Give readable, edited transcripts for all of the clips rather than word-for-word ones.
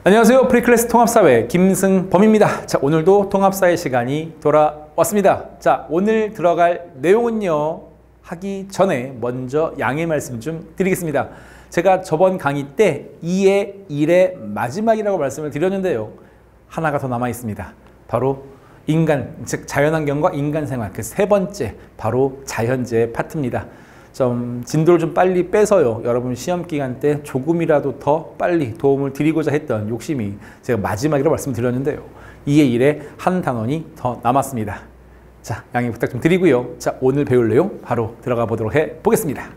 안녕하세요. 프리클래스 통합사회 김승범입니다. 자, 오늘도 통합사회 시간이 돌아왔습니다. 자, 오늘 들어갈 내용은요, 하기 전에 먼저 양해 말씀 좀 드리겠습니다. 제가 저번 강의 때 2의 1의 마지막이라고 말씀을 드렸는데요, 하나가 더 남아 있습니다. 바로 인간, 즉 자연환경과 인간생활, 그 세 번째 바로 자연재해 파트입니다. 좀 진도를 좀 빨리 빼서요, 여러분 시험 기간 때 조금이라도 더 빨리 도움을 드리고자 했던 욕심이 제가 마지막이라고 말씀드렸는데요, 2의 1에 한 단원이 더 남았습니다. 자, 양해 부탁 좀 드리고요. 자, 오늘 배울 내용 바로 들어가 보도록 해보겠습니다.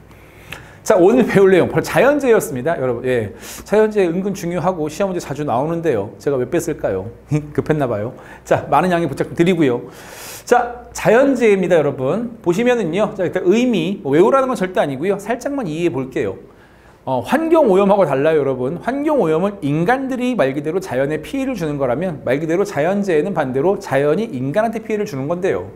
자, 오늘 배울 내용 바로 자연재해였습니다. 여러분, 예, 자연재해 은근 중요하고 시험 문제 자주 나오는데요, 제가 왜 뺐을까요? 급했나 봐요. 자, 많은 양해 부탁 좀 드리고요. 자, 자연재해입니다, 여러분. 보시면은요, 자, 일단 의미, 외우라는 건 절대 아니고요, 살짝만 이해해 볼게요. 환경오염하고 달라요, 여러분. 환경오염은 인간들이 말 그대로 자연에 피해를 주는 거라면, 말 그대로 자연재해는 반대로 자연이 인간한테 피해를 주는 건데요,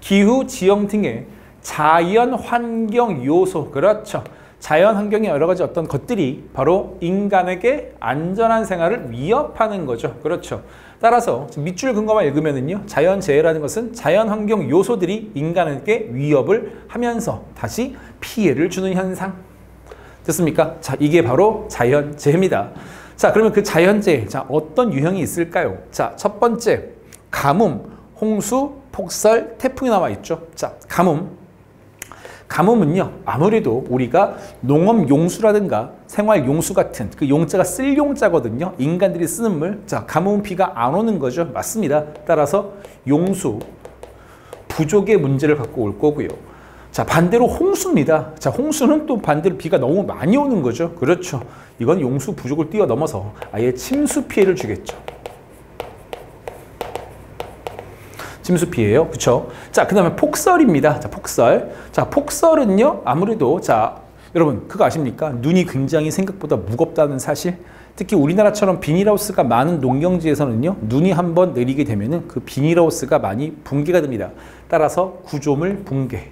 기후, 지형 등의 자연 환경 요소, 그렇죠, 자연 환경의 여러 가지 어떤 것들이 바로 인간에게 안전한 생활을 위협하는 거죠. 그렇죠. 따라서 밑줄 근거만 읽으면은요, 자연재해라는 것은 자연 환경 요소들이 인간에게 위협을 하면서 다시 피해를 주는 현상. 됐습니까? 자, 이게 바로 자연재해입니다. 자, 그러면 그 자연재해, 자, 어떤 유형이 있을까요? 자, 첫 번째, 가뭄, 홍수, 폭설, 태풍이 나와 있죠. 자, 가뭄은요, 아무래도 우리가 농업용수라든가 생활용수 같은 그 용자가 쓸 용자거든요. 인간들이 쓰는 물. 자, 가뭄은 비가 안 오는 거죠. 맞습니다. 따라서 용수 부족의 문제를 갖고 올 거고요. 자, 반대로 홍수입니다. 자, 홍수는 또 반대로 비가 너무 많이 오는 거죠. 그렇죠. 이건 용수 부족을 뛰어넘어서 아예 침수 피해를 주겠죠. 침수 피해요. 그쵸? 자, 그 다음에 폭설입니다. 자, 폭설. 자, 폭설은요, 아무래도, 자, 여러분, 그거 아십니까? 눈이 굉장히 생각보다 무겁다는 사실. 특히 우리나라처럼 비닐하우스가 많은 농경지에서는요, 눈이 한번 내리게 되면은 그 비닐하우스가 많이 붕괴가 됩니다. 따라서 구조물 붕괴.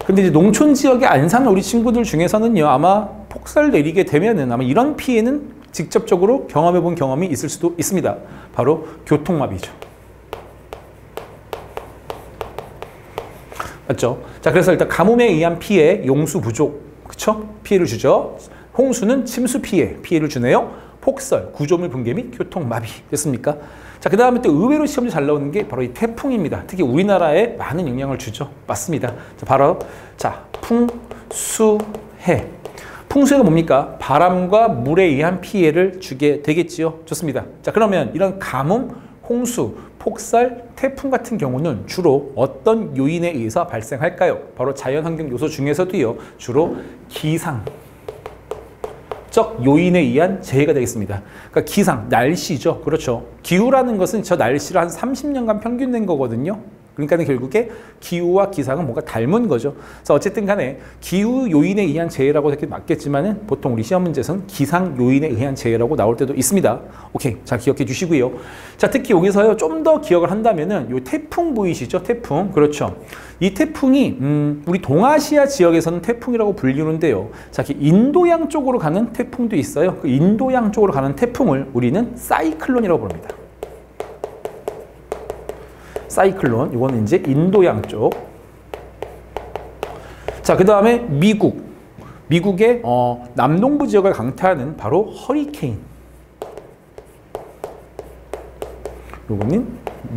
근데 이제 농촌 지역에 안 사는 우리 친구들 중에서는요, 아마 폭설 내리게 되면은 아마 이런 피해는 직접적으로 경험해 본 경험이 있을 수도 있습니다. 바로 교통마비죠. 맞죠? 자, 그래서 일단 가뭄에 의한 피해, 용수 부족, 그쵸? 피해를 주죠. 홍수는 침수 피해를 주네요. 폭설, 구조물 붕괴 및 교통마비. 됐습니까? 자, 그 다음에 또 의외로 시험에 잘 나오는 게 바로 이 태풍입니다. 특히 우리나라에 많은 영향을 주죠. 맞습니다. 자, 바로, 자, 풍수해. 풍수해가 뭡니까? 바람과 물에 의한 피해를 주게 되겠지요. 좋습니다. 자, 그러면 이런 가뭄, 홍수, 폭설, 태풍 같은 경우는 주로 어떤 요인에 의해서 발생할까요? 바로 자연환경 요소 중에서도요, 주로 기상적 요인에 의한 재해가 되겠습니다. 그러니까 기상, 날씨죠. 그렇죠. 기후라는 것은 저 날씨를 한 30년간 평균 낸 거거든요. 그러니까 결국에 기후와 기상은 뭔가 닮은 거죠. 그래서 어쨌든 간에 기후 요인에 의한 재해라고 이렇게 맞겠지만은 보통 우리 시험 문제에서는 기상 요인에 의한 재해라고 나올 때도 있습니다. 오케이. 자, 기억해 주시고요. 자, 특히 여기서요, 좀 더 기억을 한다면은 요 태풍 보이시죠? 태풍. 그렇죠. 이 태풍이, 우리 동아시아 지역에서는 태풍이라고 불리는데요. 자, 인도양 쪽으로 가는 태풍도 있어요. 그 인도양 쪽으로 가는 태풍을 우리는 사이클론이라고 부릅니다. 사이클론, 이거는 이제 인도양 쪽. 자, 그 다음에 미국의 남동부 지역을 강타하는 바로 허리케인. 이거는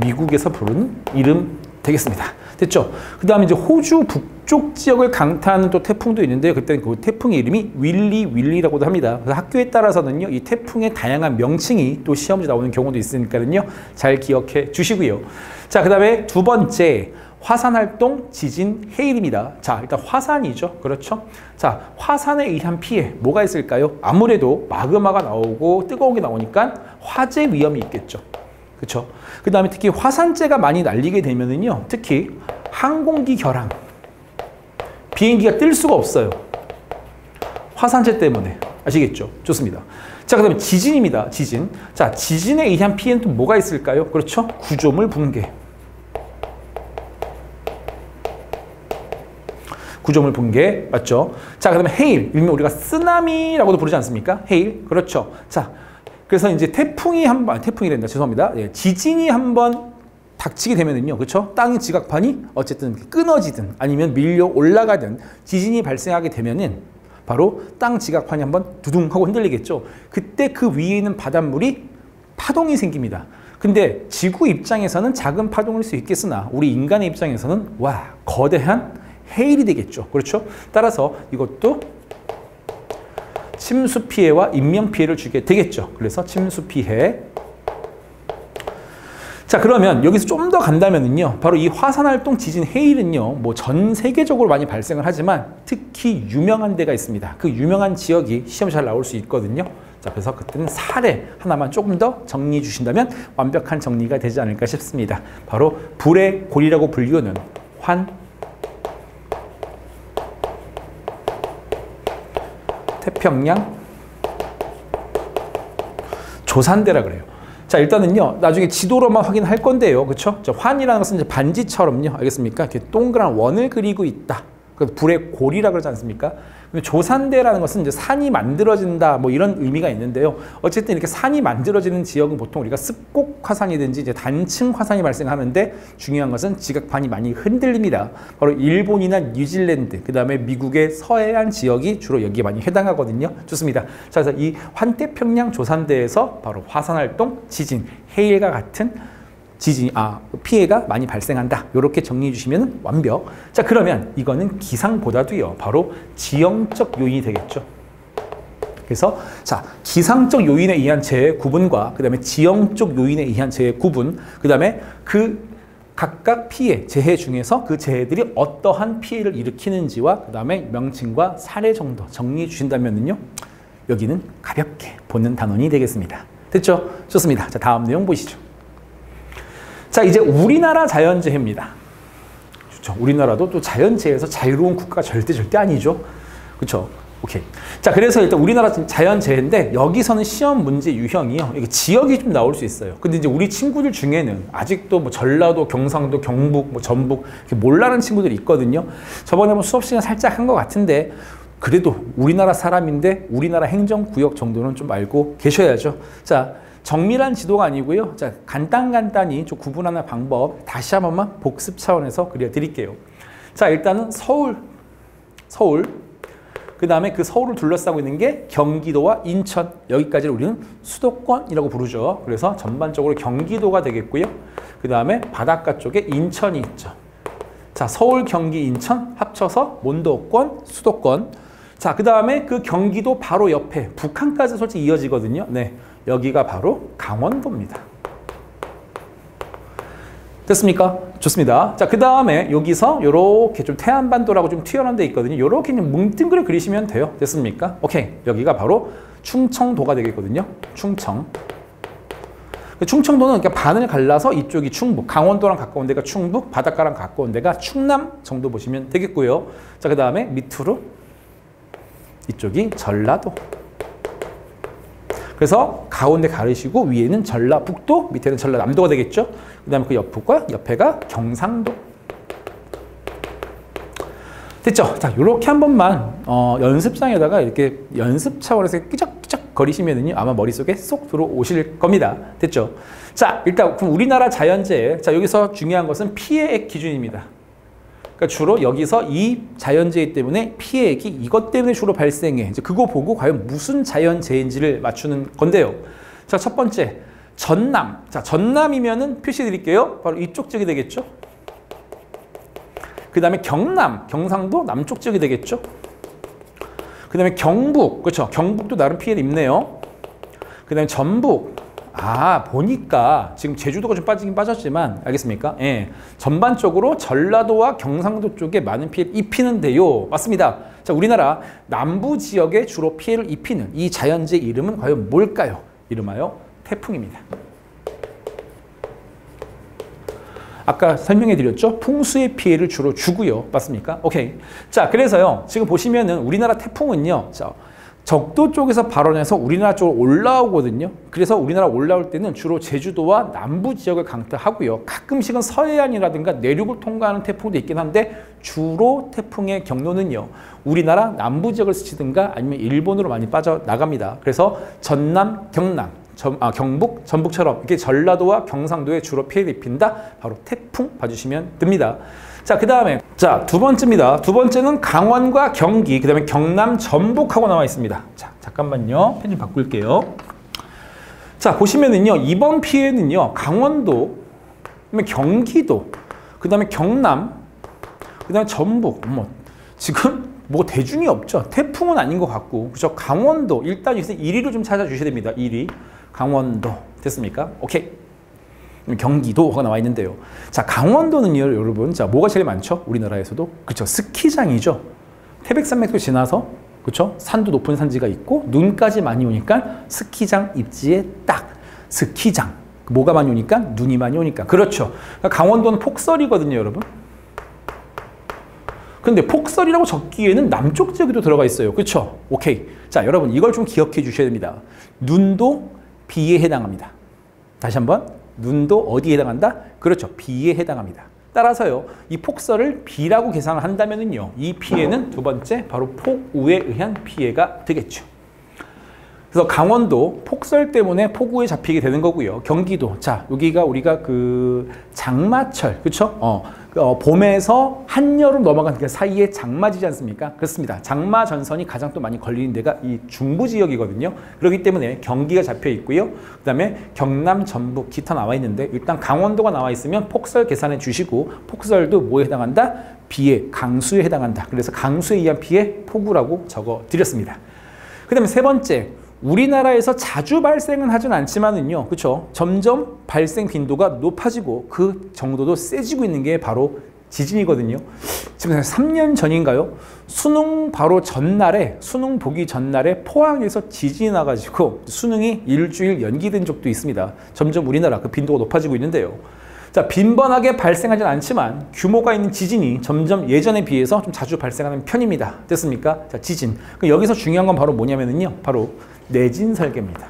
미국에서 부르는 이름 되겠습니다. 됐죠? 그 다음에 이제 호주 북쪽 지역을 강타하는 또 태풍도 있는데요. 그때는 그 태풍의 이름이 윌리라고도 합니다. 그래서 학교에 따라서는요, 이 태풍의 다양한 명칭이 또 시험지에 나오는 경우도 있으니까요, 잘 기억해 주시고요. 자, 그 다음에 두 번째, 화산활동, 지진, 해일입니다. 자, 일단 화산이죠. 그렇죠? 자, 화산에 의한 피해, 뭐가 있을까요? 아무래도 마그마가 나오고 뜨거운 게 나오니까 화재 위험이 있겠죠. 그렇죠? 그 다음에 특히 화산재가 많이 날리게 되면은요, 특히 항공기 결항, 비행기가 뜰 수가 없어요. 화산재 때문에. 아시겠죠? 좋습니다. 자, 그 다음에 지진입니다. 지진. 자, 지진에 의한 피해는 또 뭐가 있을까요? 그렇죠? 구조물 붕괴. 구조물 붕괴 맞죠? 자, 그다음에 헤일, 일명 우리가 쓰나미라고도 부르지 않습니까? 헤일, 그렇죠. 자, 그래서 이제 태풍이란다. 죄송합니다. 예, 지진이 한번 닥치게 되면은요, 그렇죠? 땅의 지각판이 어쨌든 끊어지든 아니면 밀려 올라가든 지진이 발생하게 되면은 바로 땅 지각판이 한번 두둥 하고 흔들리겠죠. 그때 그 위에 있는 바닷물이 파동이 생깁니다. 근데 지구 입장에서는 작은 파동일 수 있겠으나 우리 인간의 입장에서는 와, 거대한 해일이 되겠죠. 그렇죠? 따라서 이것도 침수 피해와 인명 피해를 주게 되겠죠. 그래서 침수 피해. 자, 그러면 여기서 좀 더 간다면은요, 바로 이 화산활동 지진 해일은요, 뭐 전 세계적으로 많이 발생을 하지만 특히 유명한 데가 있습니다. 그 유명한 지역이 시험에 잘 나올 수 있거든요. 자, 그래서 그때는 사례 하나만 조금 더 정리해 주신다면 완벽한 정리가 되지 않을까 싶습니다. 바로 불의 골이라고 불리우는 태평양 조산대라 그래요. 자, 일단은요, 나중에 지도로만 확인할 건데요. 그렇죠? 환이라는 것은 이제 반지처럼요. 알겠습니까? 이렇게 동그란 원을 그리고 있다. 그 불의 골이라 그러지 않습니까? 조산대라는 것은 이제 산이 만들어진다 뭐 이런 의미가 있는데요. 어쨌든 이렇게 산이 만들어지는 지역은 보통 우리가 습곡 화산이든지 이제 단층 화산이 발생하는데 중요한 것은 지각판이 많이 흔들립니다. 바로 일본이나 뉴질랜드, 그 다음에 미국의 서해안 지역이 주로 여기에 많이 해당하거든요. 좋습니다. 자, 그래서 이 환태평양 조산대에서 바로 화산활동, 지진, 해일과 같은 피해가 많이 발생한다. 이렇게 정리해 주시면 완벽. 자, 그러면 이거는 기상보다도요, 바로 지형적 요인이 되겠죠. 그래서 자, 기상적 요인에 의한 재해 구분과 그 다음에 지형적 요인에 의한 재해 구분, 그 다음에 그 각각 피해, 재해 중에서 그 재해들이 어떠한 피해를 일으키는지와 그 다음에 명칭과 사례 정도 정리해 주신다면요, 여기는 가볍게 보는 단원이 되겠습니다. 됐죠? 좋습니다. 자, 다음 내용 보시죠. 자, 이제 우리나라 자연재해입니다. 그렇죠? 우리나라도 또 자연재해에서 자유로운 국가가 절대 아니죠. 그렇죠? 오케이. 자, 그래서 일단 우리나라 자연재해인데 여기서는 시험 문제 유형이요, 이게 지역이 좀 나올 수 있어요. 근데 이제 우리 친구들 중에는 아직도 뭐 전라도, 경상도, 경북, 뭐 전북 이렇게 몰라는 친구들이 있거든요. 저번에 뭐 수업 시간 살짝 한 것 같은데 그래도 우리나라 사람인데 우리나라 행정구역 정도는 좀 알고 계셔야죠. 자, 정밀한 지도가 아니고요. 자, 간단히 좀 구분하는 방법 다시 한 번만 복습 차원에서 그려드릴게요. 자, 일단은 서울. 그 다음에 그 서울을 둘러싸고 있는 게 경기도와 인천. 여기까지를 우리는 수도권이라고 부르죠. 그래서 전반적으로 경기도가 되겠고요. 그 다음에 바닷가 쪽에 인천이 있죠. 자, 서울, 경기, 인천 합쳐서 몬도권, 수도권. 자, 그 다음에 그 경기도 바로 옆에 북한까지 솔직히 이어지거든요. 네. 여기가 바로 강원도입니다. 됐습니까? 좋습니다. 자, 그 다음에 여기서 이렇게 좀 태안반도라고 좀 튀어나온 데 있거든요. 이렇게 그냥 뭉뚱그려 그리시면 돼요. 됐습니까? 오케이. 여기가 바로 충청도가 되겠거든요. 충청. 충청도는 그러니까 반을 갈라서 이쪽이 충북, 강원도랑 가까운 데가 충북, 바닷가랑 가까운 데가 충남 정도 보시면 되겠고요. 자, 그 다음에 밑으로 이쪽이 전라도. 그래서 가운데 가르시고 위에는 전라북도, 밑에는 전라남도가 되겠죠. 그 다음에 그 옆에가 경상도. 됐죠? 자, 이렇게 한 번만 연습장에다가 이렇게 연습 차원에서 끼적끼적 거리시면은요, 아마 머릿속에 쏙 들어오실 겁니다. 됐죠? 자, 일단 그럼 우리나라 자연재해. 자, 여기서 중요한 것은 피해액 기준입니다. 그러니까 주로 여기서 이 자연재해 때문에 피해액이 이것 때문에 주로 발생해. 이제 그거 보고 과연 무슨 자연재해인지를 맞추는 건데요. 자, 첫 번째, 전남. 자, 전남이면은 표시해 드릴게요. 바로 이쪽 지역이 되겠죠. 그 다음에 경남, 경상도 남쪽 지역이 되겠죠. 그 다음에 경북, 그렇죠. 경북도 나름 피해를 입네요. 그 다음에 전북. 보니까 지금 제주도가 좀 빠지긴 빠졌지만 알겠습니까? 예, 전반적으로 전라도와 경상도 쪽에 많은 피해를 입히는데요. 맞습니다. 자, 우리나라 남부 지역에 주로 피해를 입히는 이 자연재해 이름은 과연 뭘까요? 이름하여 태풍입니다. 아까 설명해 드렸죠? 풍수의 피해를 주로 주고요. 맞습니까? 오케이. 자, 그래서요, 지금 보시면은 우리나라 태풍은요, 자, 적도 쪽에서 발원해서 우리나라 쪽으로 올라오거든요. 그래서 우리나라 올라올 때는 주로 제주도와 남부 지역을 강타하고요. 가끔씩은 서해안이라든가 내륙을 통과하는 태풍도 있긴 한데 주로 태풍의 경로는요. 우리나라 남부 지역을 스치든가 아니면 일본으로 많이 빠져나갑니다. 그래서 전남, 경남, 경북, 전북처럼 이렇게 전라도와 경상도에 주로 피해를 입힌다. 바로 태풍 봐주시면 됩니다. 자, 그 다음에 자, 두 번째입니다. 두 번째는 강원과 경기, 그 다음에 경남, 전북하고 나와 있습니다. 자, 잠깐만요. 펜 좀 바꿀게요. 자, 보시면은요. 이번 피해는요. 강원도, 그다음에 경기도, 그 다음에 경남, 그 다음에 전북. 지금 뭐 대중이 없죠. 태풍은 아닌 것 같고. 그죠? 강원도. 일단 여기서 1위로 좀 찾아주셔야 됩니다. 1위. 강원도. 됐습니까? 오케이. 경기도가 나와 있는데요. 자, 강원도는요, 여러분. 자, 뭐가 제일 많죠? 우리나라에서도. 그렇죠. 스키장이죠. 태백산맥도 지나서, 그렇죠? 산도 높은 산지가 있고, 눈까지 많이 오니까 스키장 입지에 딱 스키장. 뭐가 많이 오니까? 눈이 많이 오니까. 그렇죠. 강원도는 폭설이거든요, 여러분. 근데 폭설이라고 적기에는 남쪽 지역에도 들어가 있어요. 그렇죠? 오케이. 자, 여러분 이걸 좀 기억해 주셔야 됩니다. 눈도 비에 해당합니다. 다시 한번. 눈도 어디에 해당한다? 그렇죠. 비에 해당합니다. 따라서요. 이 폭설을 비라고 계산을 한다면은요. 이 피해는 두 번째 바로 폭우에 의한 피해가 되겠죠. 그래서 강원도 폭설 때문에 폭우에 잡히게 되는 거고요. 경기도. 자, 여기가 우리가 그 장마철. 그렇죠? 봄에서 한여름 넘어간 그 사이에 장마지지 않습니까? 그렇습니다. 장마 전선이 가장 또 많이 걸리는 데가 이 중부 지역이거든요. 그렇기 때문에 경기가 잡혀 있고요. 그 다음에 경남, 전북, 기타 나와 있는데 일단 강원도가 나와 있으면 폭설 계산해 주시고 폭설도 뭐에 해당한다? 비에, 강수에 해당한다. 그래서 강수에 의한 피해 폭우라고 적어 드렸습니다. 그 다음에 세 번째. 우리나라에서 자주 발생은 하진 않지만은요, 그렇죠? 점점 발생 빈도가 높아지고 그 정도도 세지고 있는 게 바로 지진이거든요. 지금 3년 전인가요? 수능 바로 전날에, 수능 보기 전날에 포항에서 지진이 나가지고 수능이 일주일 연기된 적도 있습니다. 점점 우리나라 그 빈도가 높아지고 있는데요. 자, 빈번하게 발생하진 않지만 규모가 있는 지진이 점점 예전에 비해서 좀 자주 발생하는 편입니다. 됐습니까? 자, 지진. 여기서 중요한 건 바로 뭐냐면요. 바로 내진 설계입니다.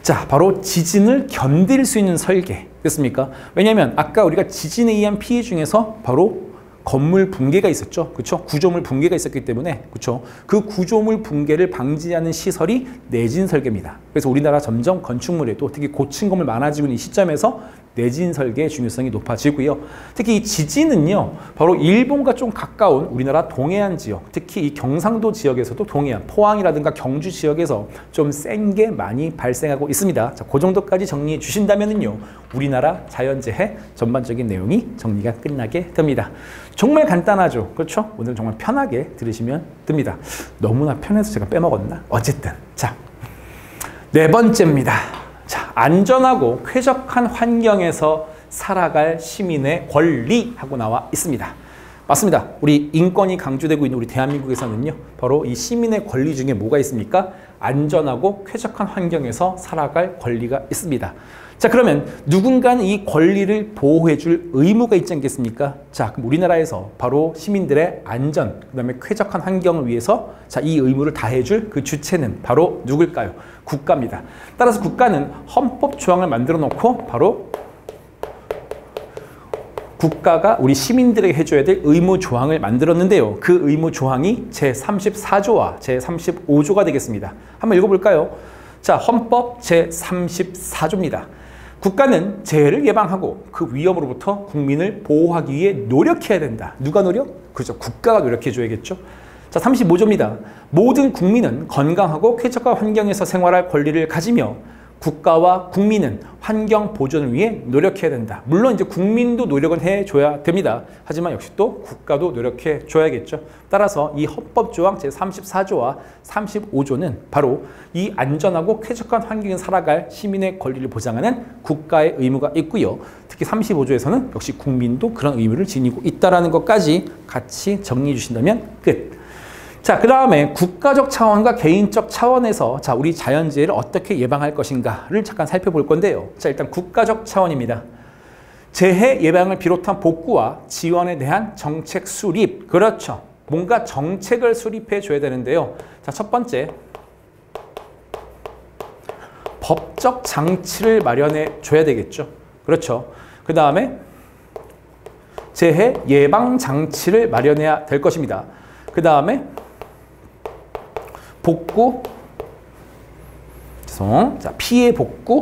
자, 바로 지진을 견딜 수 있는 설계. 됐습니까? 왜냐하면 아까 우리가 지진에 의한 피해 중에서 바로 건물 붕괴가 있었죠. 그렇죠? 구조물 붕괴가 있었기 때문에 그렇죠? 그 구조물 붕괴를 방지하는 시설이 내진 설계입니다. 그래서 우리나라 점점 건축물에도 특히 고층 건물 많아지고 있는 이 시점에서 내진 설계의 중요성이 높아지고요. 특히 이 지진은요. 바로 일본과 좀 가까운 우리나라 동해안 지역, 특히 이 경상도 지역에서도 동해안, 포항이라든가 경주 지역에서 좀 센 게 많이 발생하고 있습니다. 자, 그 정도까지 정리해 주신다면은요. 우리나라 자연재해 전반적인 내용이 정리가 끝나게 됩니다. 정말 간단하죠. 그렇죠? 오늘 정말 편하게 들으시면 됩니다. 너무나 편해서 제가 빼먹었나? 어쨌든. 자, 네 번째입니다. 자, 안전하고 쾌적한 환경에서 살아갈 시민의 권리하고 나와 있습니다. 맞습니다. 우리 인권이 강조되고 있는 우리 대한민국에서는요. 바로 이 시민의 권리 중에 뭐가 있습니까? 안전하고 쾌적한 환경에서 살아갈 권리가 있습니다. 자, 그러면 누군가는 이 권리를 보호해 줄 의무가 있지 않겠습니까? 자, 그럼 우리나라에서 바로 시민들의 안전, 그 다음에 쾌적한 환경을 위해서 자, 이 의무를 다해 줄 그 주체는 바로 누굴까요? 국가입니다. 따라서 국가는 헌법 조항을 만들어 놓고 바로 국가가 우리 시민들에게 해줘야 될 의무 조항을 만들었는데요. 그 의무 조항이 제34조와 제35조가 되겠습니다. 한번 읽어볼까요? 자, 헌법 제34조입니다. 국가는 재해를 예방하고 그 위험으로부터 국민을 보호하기 위해 노력해야 된다. 누가 노력? 그렇죠. 국가가 노력해줘야겠죠. 자, 35조입니다. 모든 국민은 건강하고 쾌적한 환경에서 생활할 권리를 가지며 국가와 국민은 환경 보존을 위해 노력해야 된다. 물론 이제 국민도 노력은 해줘야 됩니다. 하지만 역시 또 국가도 노력해줘야겠죠. 따라서 이 헌법조항 제34조와 35조는 바로 이 안전하고 쾌적한 환경에 살아갈 시민의 권리를 보장하는 국가의 의무가 있고요. 특히 35조에서는 역시 국민도 그런 의무를 지니고 있다는 것까지 같이 정리해 주신다면 끝. 자, 그 다음에 국가적 차원과 개인적 차원에서 자, 우리 자연재해를 어떻게 예방할 것인가를 잠깐 살펴볼 건데요. 자, 일단 국가적 차원입니다. 재해 예방을 비롯한 복구와 지원에 대한 정책 수립. 그렇죠. 뭔가 정책을 수립해 줘야 되는데요. 자, 첫 번째. 법적 장치를 마련해 줘야 되겠죠. 그렇죠. 그 다음에 재해 예방 장치를 마련해야 될 것입니다. 그 다음에 복구, 자, 피해 복구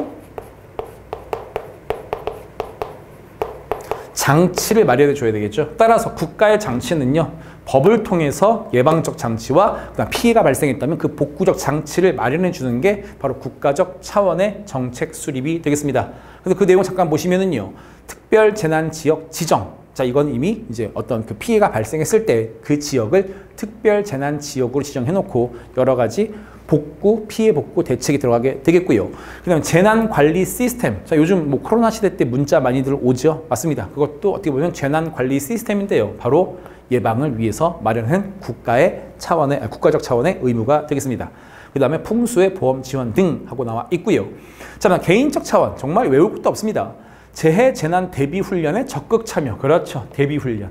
장치를 마련해 줘야 되겠죠. 따라서 국가의 장치는요, 법을 통해서 예방적 장치와 그다음 피해가 발생했다면 그 복구적 장치를 마련해 주는 게 바로 국가적 차원의 정책 수립이 되겠습니다. 그래서 그 내용 잠깐 보시면은요, 특별 재난 지역 지정. 자, 이건 이미 이제 어떤 그 피해가 발생했을 때 그 지역을 특별 재난 지역으로 지정해 놓고 여러 가지 복구, 피해 복구 대책이 들어가게 되겠고요. 그 다음에 재난 관리 시스템. 자, 요즘 뭐 코로나 시대 때 문자 많이들 오죠? 맞습니다. 그것도 어떻게 보면 재난 관리 시스템인데요. 바로 예방을 위해서 마련한 국가적 차원의 의무가 되겠습니다. 그 다음에 풍수의 보험 지원 등 하고 나와 있고요. 자, 개인적 차원. 정말 외울 것도 없습니다. 재해 재난 대비 훈련에 적극 참여. 그렇죠. 대비 훈련.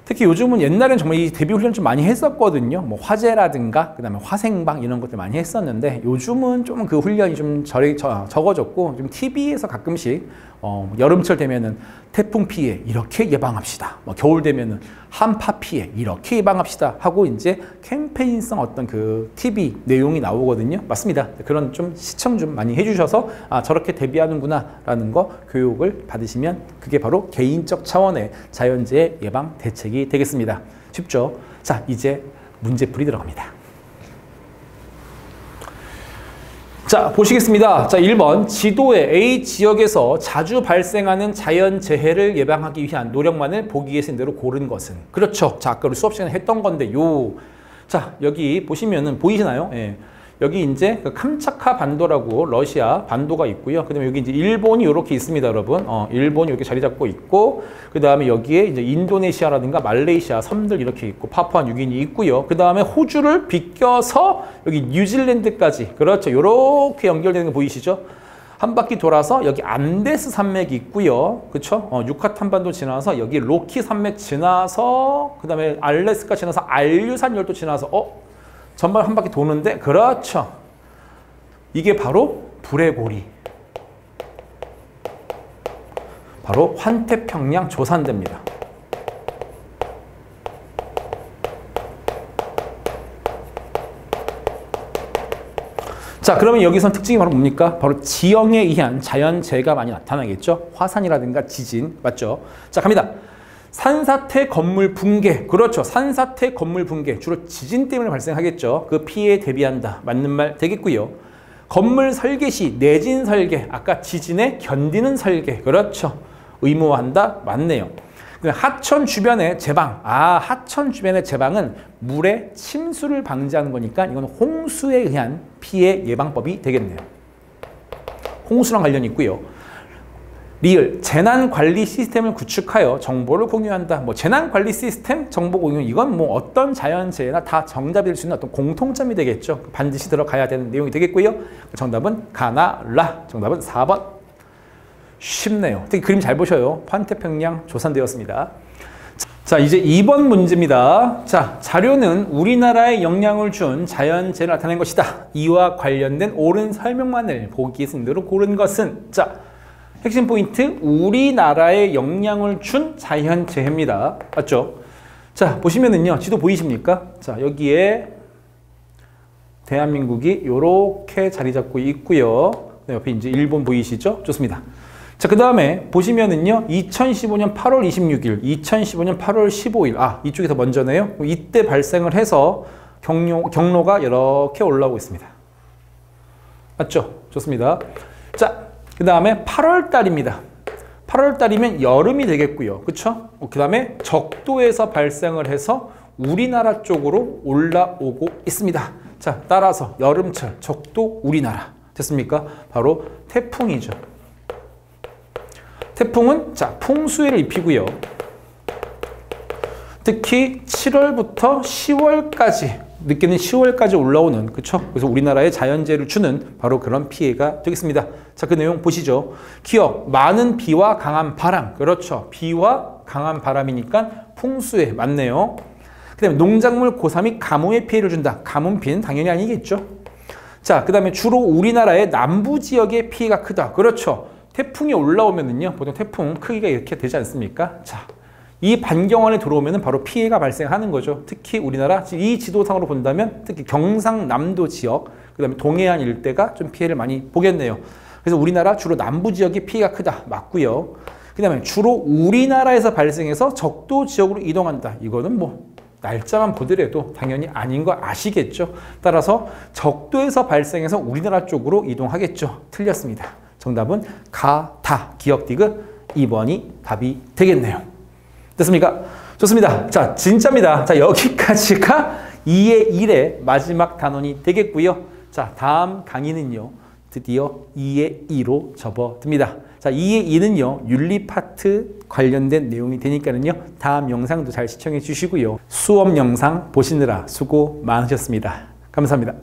특히 요즘은 옛날에는 정말 이 대비 훈련 좀 많이 했었거든요. 뭐 화재라든가 그다음에 화생방 이런 것들 많이 했었는데 요즘은 좀 그 훈련이 좀 적어졌고 좀 TV에서 가끔씩 여름철 되면은 태풍 피해 이렇게 예방합시다. 뭐 겨울 되면은 한파 피해 이렇게 예방합시다 하고 이제 캠페인성 어떤 그 TV 내용이 나오거든요. 맞습니다. 그런 좀 시청 좀 많이 해주셔서 아, 저렇게 대비하는구나라는 거 교육을 받으시면 그게 바로 개인적 차원의 자연재해 예방 대책이 되겠습니다. 쉽죠? 자, 이제 문제풀이 들어갑니다. 자, 보시겠습니다. 자, 1번. 지도에 A 지역에서 자주 발생하는 자연재해를 예방하기 위한 노력만을 보기에 쓴 대로 고른 것은? 그렇죠. 자, 아까 우리 수업 시간에 했던 건데요. 자, 여기 보시면은 보이시나요? 예. 여기 이제 그 캄차카 반도라고 러시아 반도가 있고요. 그 다음에 여기 이제 일본이 이렇게 있습니다, 여러분. 일본이 이렇게 자리 잡고 있고, 그 다음에 여기에 이제 인도네시아라든가 말레이시아 섬들 이렇게 있고, 파푸아 뉴기니 있고요. 그 다음에 호주를 비껴서 여기 뉴질랜드까지, 그렇죠. 이렇게 연결되는 거 보이시죠? 한 바퀴 돌아서 여기 안데스 산맥이 있고요. 그렇죠? 유카탄 반도 지나서 여기 로키 산맥 지나서, 그 다음에 알래스카 지나서 알류산 열도 지나서, 전반 한 바퀴 도는데, 그렇죠. 이게 바로 불의 고리. 바로 환태평양 조산대입니다. 자, 그러면 여기선 특징이 바로 뭡니까? 바로 지형에 의한 자연재해가 많이 나타나겠죠? 화산이라든가 지진, 맞죠? 자, 갑니다. 산사태 건물 붕괴. 그렇죠. 산사태 건물 붕괴. 주로 지진 때문에 발생하겠죠. 그 피해에 대비한다. 맞는 말 되겠고요. 건물 설계 시 내진 설계. 아까 지진에 견디는 설계. 그렇죠. 의무화한다. 맞네요. 하천 주변의 제방. 하천 주변의 제방은 물의 침수를 방지하는 거니까 이건 홍수에 의한 피해 예방법이 되겠네요. 홍수랑 관련이 있고요. 리을, 재난관리 시스템을 구축하여 정보를 공유한다. 뭐 재난관리 시스템, 정보 공유, 이건 뭐 어떤 자연재해나 다 정답이 될 수 있는 어떤 공통점이 되겠죠. 반드시 들어가야 되는 내용이 되겠고요. 정답은 가나라. 정답은 4번. 쉽네요. 특히 그림 잘 보셔요. 환태평양 조산되었습니다. 자, 이제 2번 문제입니다. 자, 자료는 우리나라에 영향을 준 자연재해를 나타낸 것이다. 이와 관련된 옳은 설명만을 보기에 쓴 대로 고른 것은? 자, 핵심 포인트, 우리나라에 영향을 준 자연재해입니다. 맞죠? 자, 보시면은요, 지도 보이십니까? 자, 여기에 대한민국이 이렇게 자리 잡고 있고요. 옆에 이제 일본 보이시죠? 좋습니다. 자, 그 다음에 보시면은요, 2015년 8월 26일, 2015년 8월 15일, 이쪽이 더 먼저네요. 이때 발생을 해서 경로가 이렇게 올라오고 있습니다. 맞죠? 좋습니다. 자, 그 다음에 8월 달입니다. 8월 달이면 여름이 되겠고요. 그쵸? 그 다음에 적도에서 발생을 해서 우리나라 쪽으로 올라오고 있습니다. 자, 따라서 여름철, 적도, 우리나라. 됐습니까? 바로 태풍이죠. 태풍은 자, 풍수해를 입히고요. 특히 7월부터 10월까지, 늦게는 10월까지 올라오는, 그쵸? 그래서 우리나라에 자연재해를 주는 바로 그런 피해가 되겠습니다. 자, 그 내용 보시죠. 기억, 많은 비와 강한 바람. 그렇죠. 비와 강한 바람이니까 풍수해. 맞네요. 그 다음에 농작물 고삼이 가뭄에 피해를 준다. 가뭄 피해는 당연히 아니겠죠. 자, 그 다음에 주로 우리나라의 남부 지역에 피해가 크다. 그렇죠. 태풍이 올라오면은요, 보통 태풍 크기가 이렇게 되지 않습니까? 자, 이 반경원에 들어오면은 바로 피해가 발생하는 거죠. 특히 우리나라 이 지도상으로 본다면 특히 경상남도 지역, 그 다음에 동해안 일대가 좀 피해를 많이 보겠네요. 그래서 우리나라 주로 남부 지역이 피해가 크다. 맞고요. 그 다음에 주로 우리나라에서 발생해서 적도 지역으로 이동한다. 이거는 뭐 날짜만 보더라도 당연히 아닌 거 아시겠죠. 따라서 적도에서 발생해서 우리나라 쪽으로 이동하겠죠. 틀렸습니다. 정답은 가, 다, 기억, 디귿 2번이 답이 되겠네요. 됐습니까? 좋습니다. 자, 진짜입니다. 자, 여기까지가 2의 1의 마지막 단원이 되겠고요. 자, 다음 강의는요, 드디어 2의 2로 접어듭니다. 자, 2의 2는요, 윤리 파트 관련된 내용이 되니까는요, 다음 영상도 잘 시청해 주시고요. 수업 영상 보시느라 수고 많으셨습니다. 감사합니다.